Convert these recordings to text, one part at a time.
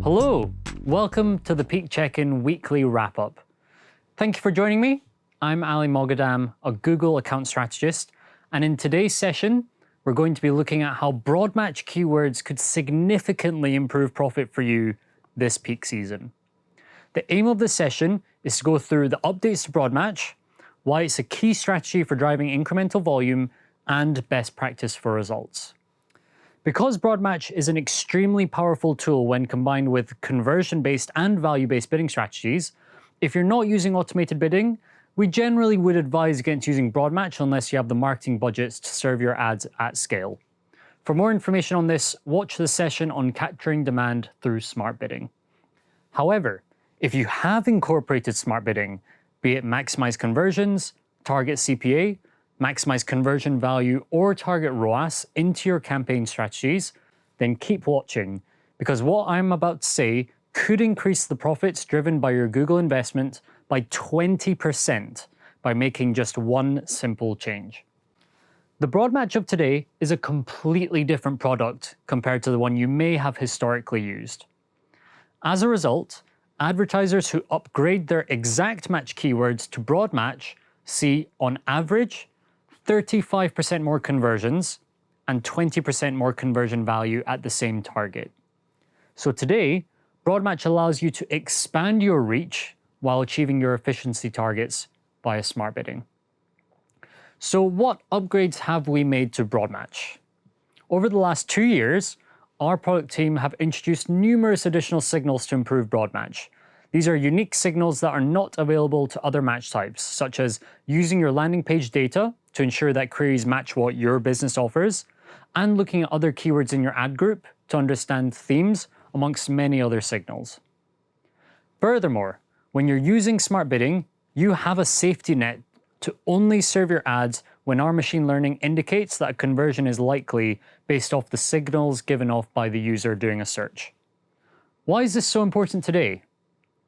Hello, welcome to the Peak Check-in Weekly Wrap-Up. Thank you for joining me. I'm Moghaddam, a Google Account Strategist, and in today's session, we're going to be looking at how broad match keywords could significantly improve profit for you this peak season. The aim of this session is to go through the updates to broad match, why it's a key strategy for driving incremental volume, and best practice for results. Because broad match is an extremely powerful tool when combined with conversion-based and value-based bidding strategies, if you're not using automated bidding, we generally would advise against using broad match unless you have the marketing budgets to serve your ads at scale. For more information on this, watch the session on capturing demand through smart bidding. However, if you have incorporated smart bidding, be it Maximise conversions, target CPA, Maximise conversion value, or target ROAS into your campaign strategies, then keep watching, because what I'm about to say could increase the profits driven by your Google investment by 20% by making just one simple change. The broad match of today is a completely different product compared to the one you may have historically used. As a result, advertisers who upgrade their exact match keywords to broad match see, on average, 35% more conversions and 20% more conversion value at the same target. So today, broad match allows you to expand your reach while achieving your efficiency targets via smart bidding. So what upgrades have we made to broad match? Over the last 2 years, our product team have introduced numerous additional signals to improve broad match. These are unique signals that are not available to other match types, such as using your landing page data to ensure that queries match what your business offers, and looking at other keywords in your ad group to understand themes, amongst many other signals. Furthermore, when you're using smart bidding, you have a safety net to only serve your ads when our machine learning indicates that a conversion is likely based off the signals given off by the user doing a search. Why is this so important today?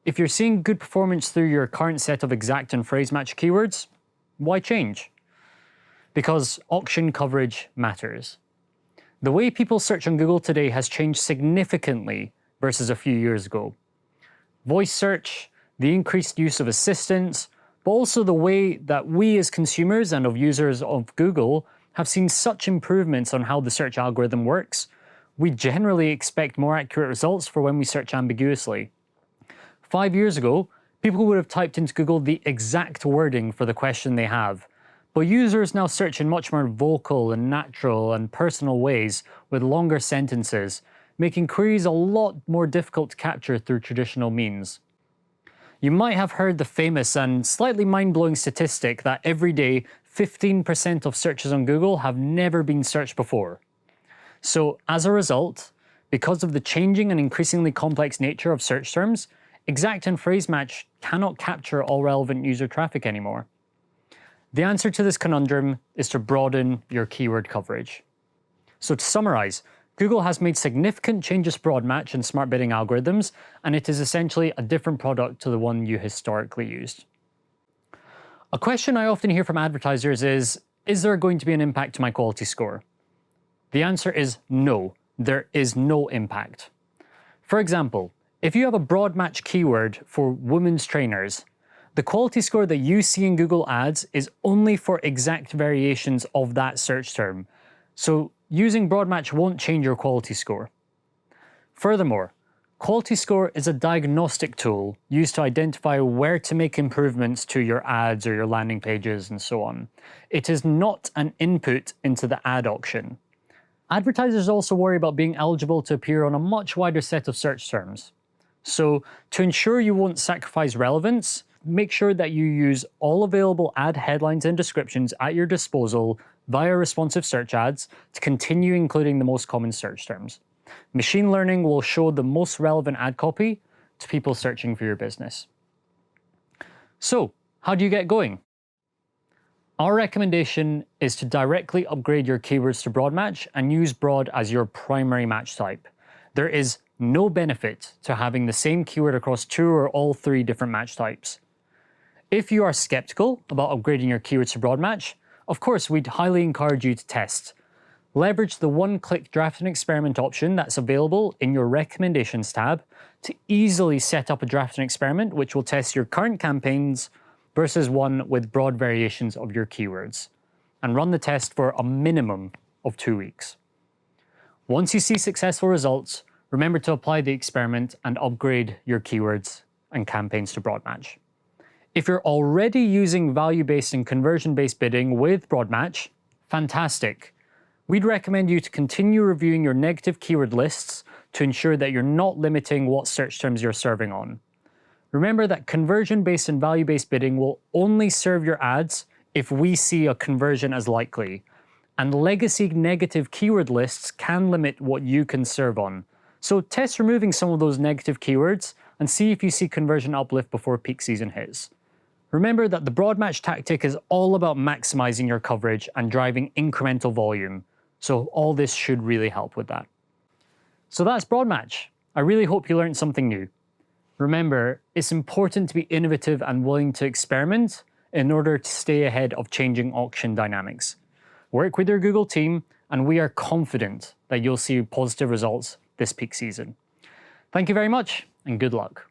If you're seeing good performance through your current set of exact and phrase match keywords, why change? Because auction coverage matters. The way people search on Google today has changed significantly versus a few years ago. Voice search, the increased use of assistants, but also the way that we as consumers and of users of Google have seen such improvements on how the search algorithm works, we generally expect more accurate results for when we search ambiguously. 5 years ago, people would have typed into Google the exact wording for the question they have, but users now search in much more vocal and natural and personal ways with longer sentences, making queries a lot more difficult to capture through traditional means. You might have heard the famous and slightly mind-blowing statistic that every day 15% of searches on Google have never been searched before. So as a result, because of the changing and increasingly complex nature of search terms, exact and phrase match cannot capture all relevant user traffic anymore. The answer to this conundrum is to broaden your keyword coverage. So to summarize, Google has made significant changes to broad match and smart bidding algorithms, and it is essentially a different product to the one you historically used. A question I often hear from advertisers is there going to be an impact to my quality score? The answer is no, there is no impact. For example, if you have a broad match keyword for women's trainers, the quality score that you see in Google Ads is only for exact variations of that search term. So using broad match won't change your quality score. Furthermore, quality score is a diagnostic tool used to identify where to make improvements to your ads or your landing pages and so on. It is not an input into the ad auction. Advertisers also worry about being eligible to appear on a much wider set of search terms. So to ensure you won't sacrifice relevance, make sure that you use all available ad headlines and descriptions at your disposal via responsive search ads to continue including the most common search terms. Machine learning will show the most relevant ad copy to people searching for your business. So, how do you get going? Our recommendation is to directly upgrade your keywords to broad match and use broad as your primary match type. There is no benefit to having the same keyword across 2 or all 3 different match types. If you are skeptical about upgrading your keywords to broad match, of course we'd highly encourage you to test. Leverage the one-click draft and experiment option that's available in your recommendations tab to easily set up a draft and experiment which will test your current campaigns versus one with broad variations of your keywords, and run the test for a minimum of 2 weeks. Once you see successful results, remember to apply the experiment and upgrade your keywords and campaigns to broad match. If you're already using value-based and conversion-based bidding with broad match, fantastic. We'd recommend you to continue reviewing your negative keyword lists to ensure that you're not limiting what search terms you're serving on. Remember that conversion-based and value-based bidding will only serve your ads if we see a conversion as likely, and legacy negative keyword lists can limit what you can serve on. So test removing some of those negative keywords and see if you see conversion uplift before peak season hits. Remember that the broad match tactic is all about maximizing your coverage and driving incremental volume, so all this should really help with that. So that's broad match. I really hope you learned something new. Remember, it's important to be innovative and willing to experiment in order to stay ahead of changing auction dynamics. Work with your Google team, and we are confident that you'll see positive results this peak season. Thank you very much, and good luck.